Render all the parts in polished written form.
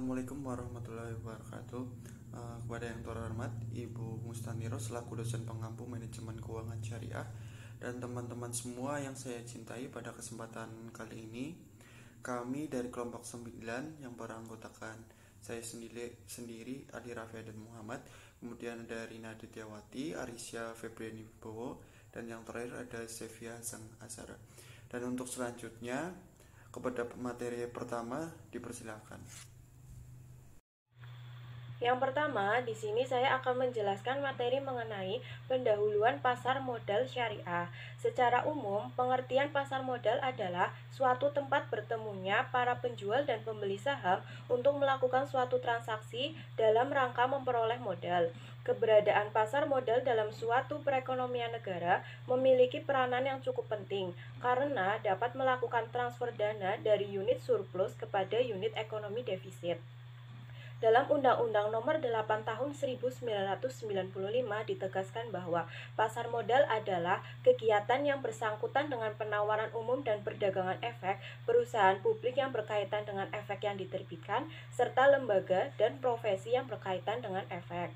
Assalamualaikum warahmatullahi wabarakatuh. Kepada yang terhormat Ibu Mustaniro selaku dosen pengampu manajemen keuangan syariah dan teman-teman semua yang saya cintai, pada kesempatan kali ini kami dari kelompok 9 yang beranggotakan saya sendiri Ali Raffi dan Muhammad, kemudian ada Rina Dityawati, Arisya Febriani Wibowo, dan yang terakhir ada Sevia Sang Azhar. Dan untuk selanjutnya kepada materi pertama dipersilakan. Yang pertama, di sini saya akan menjelaskan materi mengenai pendahuluan pasar modal syariah. Secara umum, pengertian pasar modal adalah suatu tempat bertemunya para penjual dan pembeli saham untuk melakukan suatu transaksi dalam rangka memperoleh modal. Keberadaan pasar modal dalam suatu perekonomian negara memiliki peranan yang cukup penting karena dapat melakukan transfer dana dari unit surplus kepada unit ekonomi defisit. Dalam Undang-Undang Nomor 8 Tahun 1995 ditegaskan bahwa pasar modal adalah kegiatan yang bersangkutan dengan penawaran umum dan perdagangan efek perusahaan publik yang berkaitan dengan efek yang diterbitkan, serta lembaga dan profesi yang berkaitan dengan efek.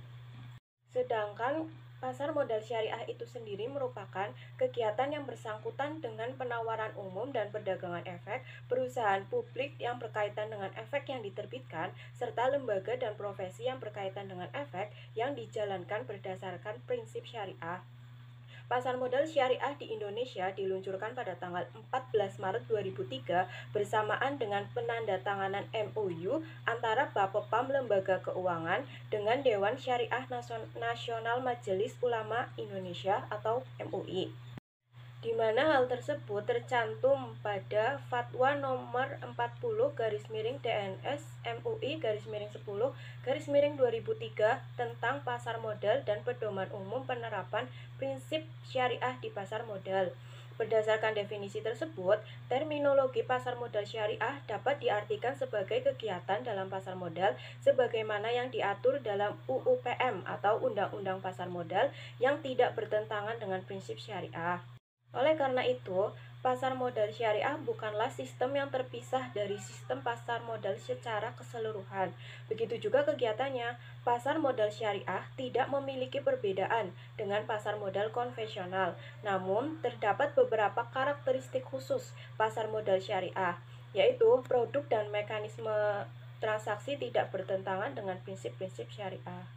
Sedangkan pasar modal syariah itu sendiri merupakan kegiatan yang bersangkutan dengan penawaran umum dan perdagangan efek perusahaan publik yang berkaitan dengan efek yang diterbitkan, serta lembaga dan profesi yang berkaitan dengan efek yang dijalankan berdasarkan prinsip syariah. Pasar modal syariah di Indonesia diluncurkan pada tanggal 14 Maret 2003 bersamaan dengan penandatanganan MOU antara Bapepam Lembaga Keuangan dengan Dewan Syariah Nasional Majelis Ulama Indonesia atau MUI, di mana hal tersebut tercantum pada Fatwa Nomor 40/DNS MUI/10/2003 tentang pasar modal dan pedoman umum penerapan prinsip syariah di pasar modal. Berdasarkan definisi tersebut, terminologi pasar modal syariah dapat diartikan sebagai kegiatan dalam pasar modal sebagaimana yang diatur dalam UU PM atau Undang-Undang Pasar Modal yang tidak bertentangan dengan prinsip syariah. Oleh karena itu, pasar modal syariah bukanlah sistem yang terpisah dari sistem pasar modal secara keseluruhan. Begitu juga kegiatannya. Pasar modal syariah tidak memiliki perbedaan dengan pasar modal konvensional. Namun, terdapat beberapa karakteristik khusus pasar modal syariah, yaitu produk dan mekanisme transaksi tidak bertentangan dengan prinsip-prinsip syariah.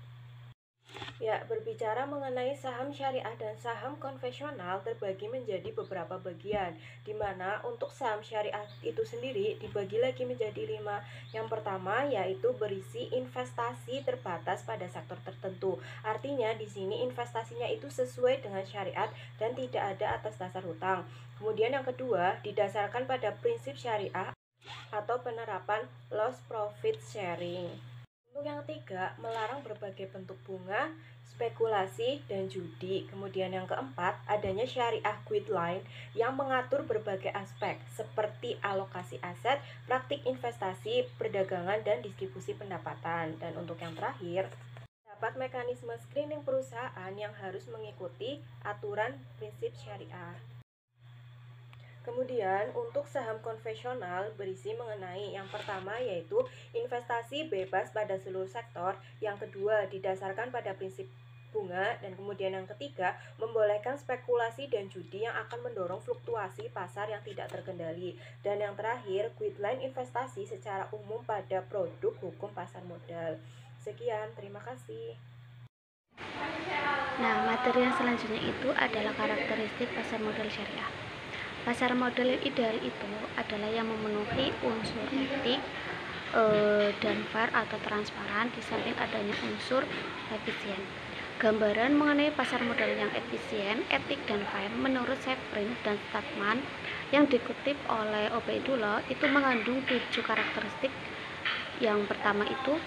Ya, berbicara mengenai saham syariah dan saham konvensional terbagi menjadi beberapa bagian, di mana untuk saham syariah itu sendiri dibagi lagi menjadi 5. Yang pertama yaitu berisi investasi terbatas pada sektor tertentu. Artinya di sini investasinya itu sesuai dengan syariat dan tidak ada atas dasar hutang. Kemudian yang kedua, didasarkan pada prinsip syariah atau penerapan loss profit sharing. Untuk yang ketiga, melarang berbagai bentuk bunga, spekulasi, dan judi. Kemudian yang keempat, adanya syariah guideline yang mengatur berbagai aspek seperti alokasi aset, praktik investasi, perdagangan, dan distribusi pendapatan. Dan untuk yang terakhir, dapat mekanisme screening perusahaan yang harus mengikuti aturan prinsip syariah. Kemudian untuk saham konvensional berisi mengenai yang pertama yaitu investasi bebas pada seluruh sektor, yang kedua didasarkan pada prinsip bunga, dan kemudian yang ketiga membolehkan spekulasi dan judi yang akan mendorong fluktuasi pasar yang tidak terkendali, dan yang terakhir guideline investasi secara umum pada produk hukum pasar modal. Sekian, terima kasih. Nah, materi yang selanjutnya itu adalah karakteristik pasar modal syariah. Pasar modal yang ideal itu adalah yang memenuhi unsur etik dan fair atau transparan, di samping adanya unsur efisien. Gambaran mengenai pasar modal yang efisien, etik, dan fair menurut Shevrin dan Statman yang dikutip oleh Obaidullah itu mengandung 7 karakteristik. Yang pertama itu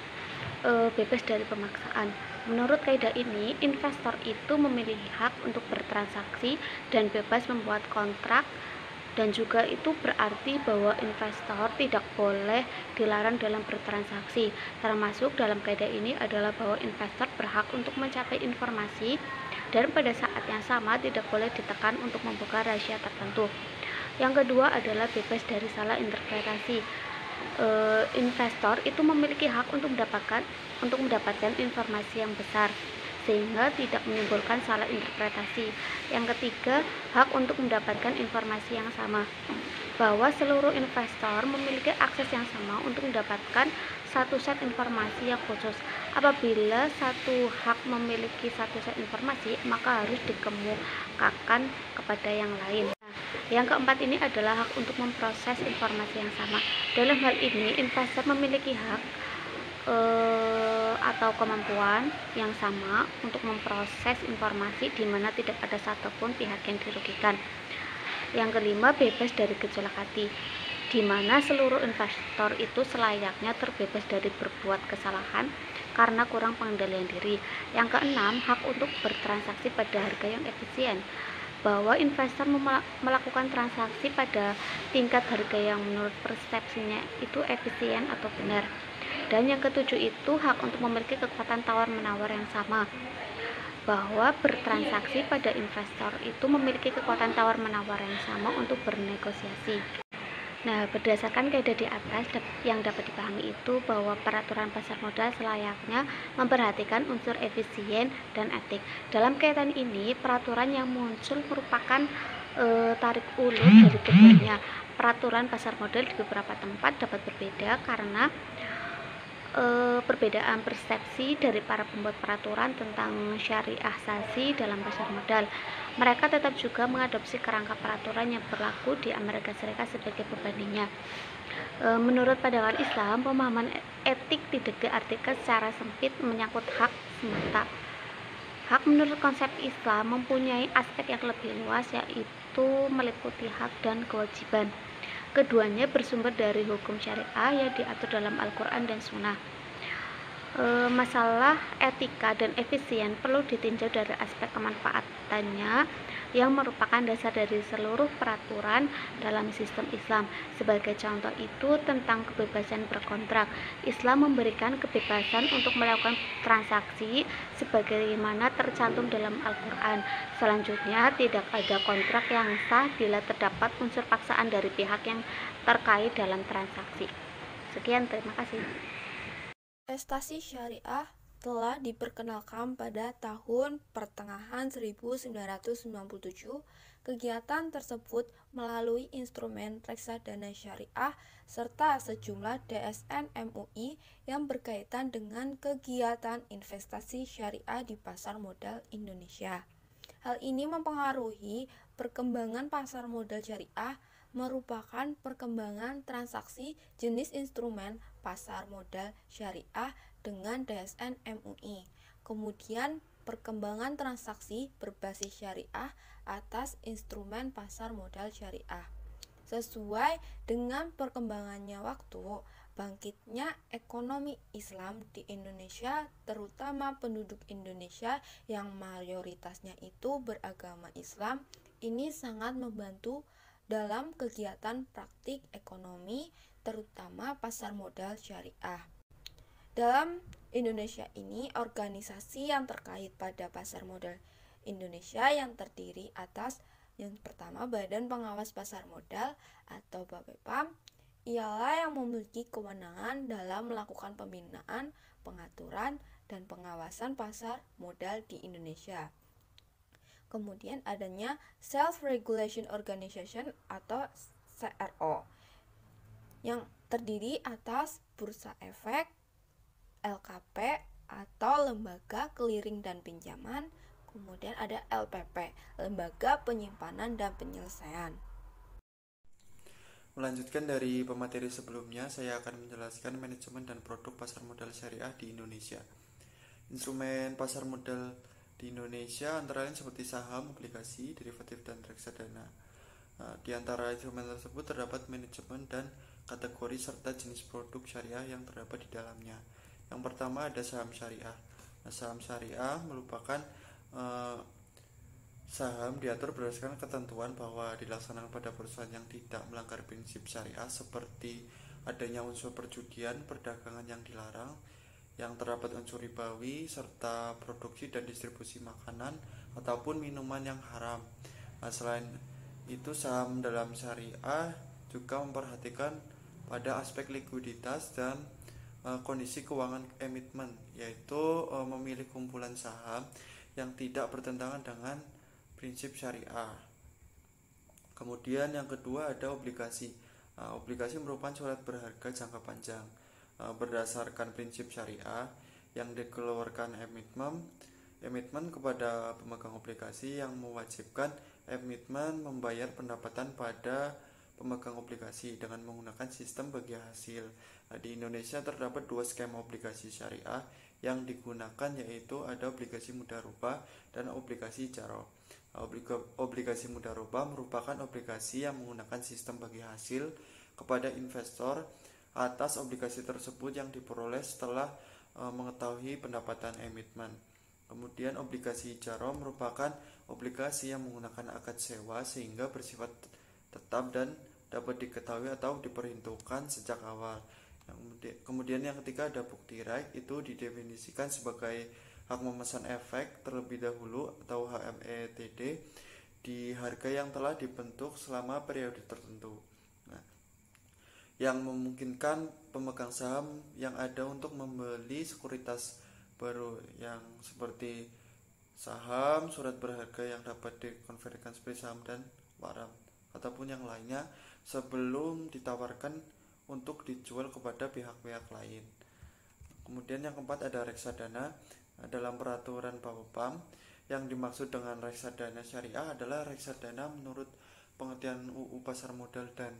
bebas dari pemaksaan. Menurut kaidah ini, investor itu memiliki hak untuk bertransaksi dan bebas membuat kontrak, dan juga itu berarti bahwa investor tidak boleh dilarang dalam bertransaksi. Termasuk dalam kaidah ini adalah bahwa investor berhak untuk mencapai informasi dan pada saat yang sama tidak boleh ditekan untuk membuka rahasia tertentu. Yang kedua adalah bebas dari salah interpretasi. investor itu memiliki hak untuk mendapatkan informasi yang besar sehingga tidak menimbulkan salah interpretasi. Yang ketiga, hak untuk mendapatkan informasi yang sama, bahwa seluruh investor memiliki akses yang sama untuk mendapatkan satu set informasi yang khusus. Apabila satu hak memiliki satu set informasi, maka harus dikemukakan kepada yang lain. Yang keempat ini adalah hak untuk memproses informasi yang sama. Dalam hal ini, investor memiliki hak atau kemampuan yang sama untuk memproses informasi di mana tidak ada satupun pihak yang dirugikan. Yang kelima, bebas dari gejolak hati, di mana seluruh investor itu selayaknya terbebas dari berbuat kesalahan karena kurang pengendalian diri. Yang keenam, hak untuk bertransaksi pada harga yang efisien, bahwa investor melakukan transaksi pada tingkat harga yang menurut persepsinya itu efisien atau benar. Dan yang ketujuh itu hak untuk memiliki kekuatan tawar-menawar yang sama, bahwa bertransaksi pada investor itu memiliki kekuatan tawar-menawar yang sama untuk bernegosiasi. Nah, berdasarkan kaidah di atas yang dapat dipahami itu bahwa peraturan pasar modal selayaknya memperhatikan unsur efisien dan etik. Dalam kaitan ini, peraturan yang muncul merupakan tarik ulur dari keduanya. Peraturan pasar modal di beberapa tempat dapat berbeda karena perbedaan persepsi dari para pembuat peraturan tentang syariahsasi dalam pasar modal. Mereka tetap juga mengadopsi kerangka peraturan yang berlaku di Amerika Serikat sebagai pembandingnya. Menurut pandangan Islam, pemahaman etik tidak diartikan secara sempit menyangkut hak semata. Hak menurut konsep Islam mempunyai aspek yang lebih luas, yaitu meliputi hak dan kewajiban. Keduanya bersumber dari hukum syariah yang diatur dalam Al-Quran dan Sunnah. Masalah etika dan efisien perlu ditinjau dari aspek kemanfaatannya yang merupakan dasar dari seluruh peraturan dalam sistem Islam. Sebagai contoh itu tentang kebebasan berkontrak. Islam memberikan kebebasan untuk melakukan transaksi sebagaimana tercantum dalam Al-Quran. Selanjutnya, tidak ada kontrak yang sah bila terdapat unsur paksaan dari pihak yang terkait dalam transaksi. Sekian, terima kasih. Investasi syariah telah diperkenalkan pada tahun pertengahan 1997. Kegiatan tersebut melalui instrumen reksadana syariah serta sejumlah DSN MUI yang berkaitan dengan kegiatan investasi syariah di pasar modal Indonesia. Hal ini mempengaruhi perkembangan pasar modal syariah, merupakan perkembangan transaksi jenis instrumen pasar modal syariah dengan DSN MUI. Kemudian perkembangan transaksi berbasis syariah atas instrumen pasar modal syariah. Sesuai dengan perkembangannya waktu, bangkitnya ekonomi Islam di Indonesia, terutama penduduk Indonesia yang mayoritasnya itu beragama Islam, ini sangat membantu dalam kegiatan praktik ekonomi, terutama pasar modal syariah. Dalam Indonesia ini, organisasi yang terkait pada pasar modal Indonesia yang terdiri atas yang pertama, Badan Pengawas Pasar Modal atau BAPEPAM, ialah yang memiliki kewenangan dalam melakukan pembinaan, pengaturan, dan pengawasan pasar modal di Indonesia. Kemudian adanya Self-Regulation Organization atau CRO yang terdiri atas Bursa Efek, LKP atau Lembaga Clearing dan Pinjaman, kemudian ada LPP, Lembaga Penyimpanan dan Penyelesaian. Melanjutkan dari pemateri sebelumnya, saya akan menjelaskan manajemen dan produk pasar modal syariah di Indonesia. Instrumen pasar modal di Indonesia antara lain seperti saham, obligasi, derivatif, dan reksadana. Di antara instrumen tersebut terdapat manajemen dan kategori serta jenis produk syariah yang terdapat di dalamnya. Yang pertama ada saham syariah. Saham syariah merupakan saham diatur berdasarkan ketentuan bahwa dilaksanakan pada perusahaan yang tidak melanggar prinsip syariah seperti adanya unsur perjudian, perdagangan yang dilarang, yang terdapat unsur ribawi, serta produksi dan distribusi makanan ataupun minuman yang haram. Selain itu, saham dalam syariah juga memperhatikan pada aspek likuiditas dan kondisi keuangan emitmen, yaitu memilih kumpulan saham yang tidak bertentangan dengan prinsip syariah. Kemudian yang kedua ada obligasi. Obligasi merupakan surat berharga jangka panjang berdasarkan prinsip syariah yang dikeluarkan emitmen kepada pemegang obligasi, yang mewajibkan emitmen membayar pendapatan pada pemegang obligasi dengan menggunakan sistem bagi hasil. Di Indonesia terdapat dua skema obligasi syariah yang digunakan, yaitu ada obligasi mudarobah dan obligasi ijarah. Obligasi mudarobah merupakan obligasi yang menggunakan sistem bagi hasil kepada investor atas obligasi tersebut yang diperoleh setelah mengetahui pendapatan emitmen. Kemudian obligasi ijarah merupakan obligasi yang menggunakan akad sewa sehingga bersifat tetap dan dapat diketahui atau diperhitungkan sejak awal. Kemudian yang ketiga ada bukti raik, itu didefinisikan sebagai hak memesan efek terlebih dahulu atau HMETD di harga yang telah dibentuk selama periode tertentu. Yang memungkinkan pemegang saham yang ada untuk membeli sekuritas baru yang seperti saham, surat berharga yang dapat dikonversikan sebagai saham dan waran ataupun yang lainnya sebelum ditawarkan untuk dijual kepada pihak-pihak lain. Kemudian yang keempat ada reksadana. Dalam peraturan Bapepam, yang dimaksud dengan reksadana syariah adalah reksadana menurut pengertian UU Pasar Modal dan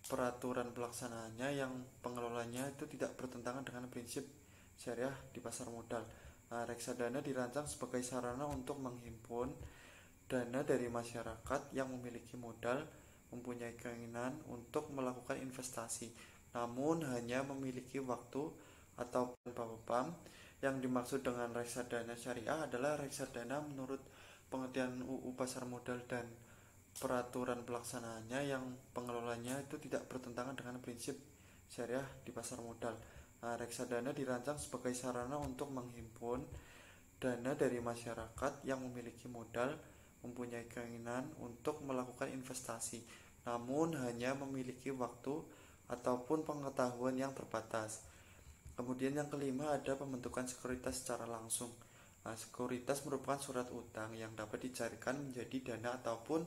peraturan pelaksanaannya yang pengelolanya itu tidak bertentangan dengan prinsip syariah di pasar modal. Reksadana dirancang sebagai sarana untuk menghimpun dana dari masyarakat yang memiliki modal, mempunyai keinginan untuk melakukan investasi, namun hanya memiliki waktu atau Bapepam. Yang dimaksud dengan reksadana syariah adalah reksadana menurut pengertian UU Pasar Modal dan peraturan pelaksanaannya yang pengelolanya itu tidak bertentangan dengan prinsip syariah di pasar modal. Reksadana dirancang sebagai sarana untuk menghimpun dana dari masyarakat yang memiliki modal, mempunyai keinginan untuk melakukan investasi, namun hanya memiliki waktu ataupun pengetahuan yang terbatas. Kemudian yang kelima ada pembentukan sekuritas secara langsung. Sekuritas merupakan surat utang yang dapat dicairkan menjadi dana ataupun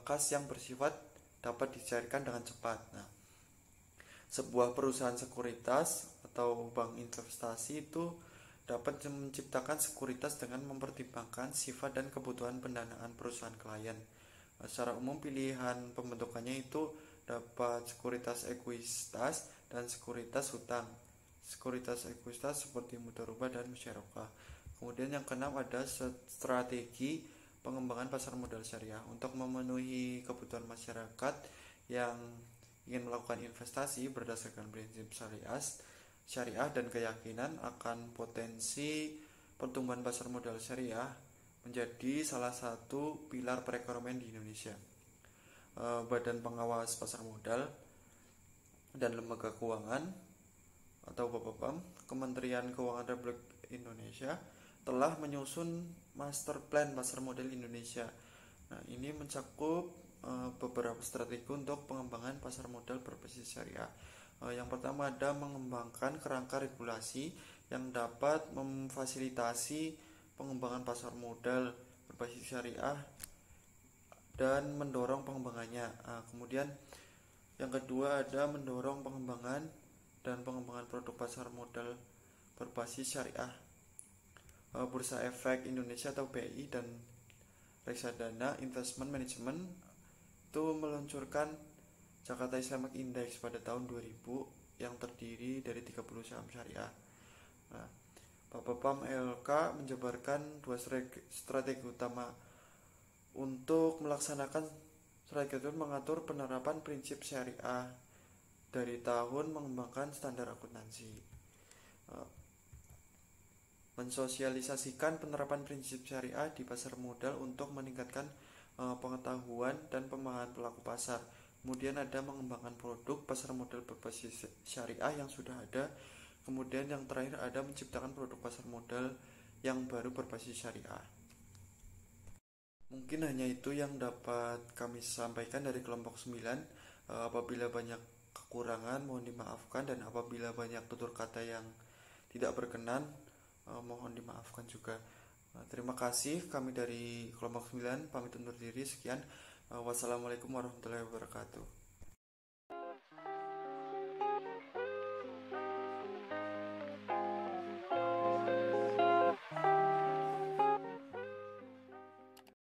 kas yang bersifat dapat dicairkan dengan cepat. Sebuah perusahaan sekuritas atau bank investasi itu dapat menciptakan sekuritas dengan mempertimbangkan sifat dan kebutuhan pendanaan perusahaan klien. Secara umum pilihan pembentukannya itu dapat sekuritas ekuitas dan sekuritas hutang. Sekuritas ekuitas seperti mudharabah dan musyarakah. Kemudian yang keenam ada strategi pengembangan pasar modal syariah. Untuk memenuhi kebutuhan masyarakat yang ingin melakukan investasi berdasarkan prinsip syariah dan keyakinan akan potensi pertumbuhan pasar modal syariah menjadi salah satu pilar perekonomian di Indonesia. Badan Pengawas Pasar Modal dan Lembaga Keuangan atau Bapepam, Kementerian Keuangan Republik Indonesia telah menyusun Master Plan Pasar Modal Indonesia. Ini mencakup beberapa strategi untuk pengembangan pasar modal berbasis syariah. Yang pertama ada mengembangkan kerangka regulasi yang dapat memfasilitasi pengembangan pasar modal berbasis syariah dan mendorong pengembangannya. Kemudian yang kedua ada mendorong pengembangan dan pengembangan produk pasar modal berbasis syariah. Bursa Efek Indonesia atau BI dan Reksadana Investment Management itu meluncurkan Jakarta Islamic Index pada tahun 2000 yang terdiri dari 30 saham syariah. Bapepam LK menjabarkan dua strategi utama untuk melaksanakan strategi itu mengatur penerapan prinsip syariah dari tahun mengembangkan standar akuntansi, mensosialisasikan penerapan prinsip syariah di pasar modal untuk meningkatkan pengetahuan dan pemahaman pelaku pasar. Kemudian ada mengembangkan produk pasar modal berbasis syariah yang sudah ada. Kemudian yang terakhir ada menciptakan produk pasar modal yang baru berbasis syariah. Mungkin hanya itu yang dapat kami sampaikan dari kelompok 9. Apabila banyak kekurangan mohon dimaafkan, dan apabila banyak tutur kata yang tidak berkenan mohon dimaafkan juga. Terima kasih, kami dari kelompok 9 pamit undur diri. Sekian. Wassalamualaikum warahmatullahi wabarakatuh.